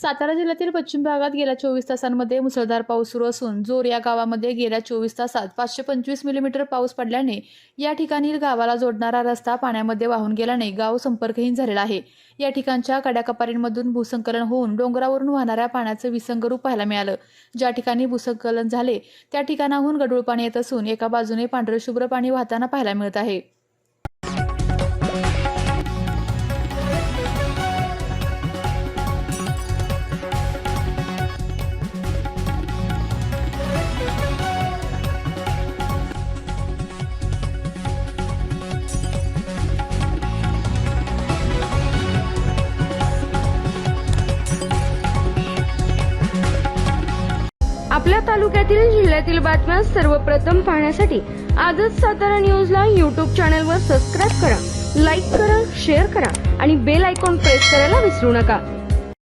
सातारा जिल्ह्यातील पश्चिम भागात गेल्या 24 तासांमध्ये मुसळधार पाऊस सुरू असून जोर या गावामध्ये गेल्या 24 तासात 525 मिलीमीटर पाऊस पडल्याने या ठिकाणी गावाला जोडणारा रस्ता पाण्यामध्ये वाहून गेल्याने गाव संपर्कहीन झालेला आहे। या ठिकाणच्या कड्याकपारींमधून भूसंकलन होऊन डोंगरावरून वाहणाऱ्या पाण्याचे विसंग रूप पाहायला मिळालं। ज्या ठिकाणी भूसंकलन झाले त्या ठिकाणाहून गढूळ पाणी येत असून एका बाजूने पांढरे शुभ्र पाणी वाहताना पाहायला मिळत आहे। आपल्या तालुक्यातील जिल्ह्यातील बातम्या सर्वप्रथम पाहण्यासाठी आजच सातारा न्यूजला YouTube चॅनलवर सबस्क्राइब करा, लाईक करा, शेअर करा आणि बेल आयकॉन प्रेस करायला विसरू नका।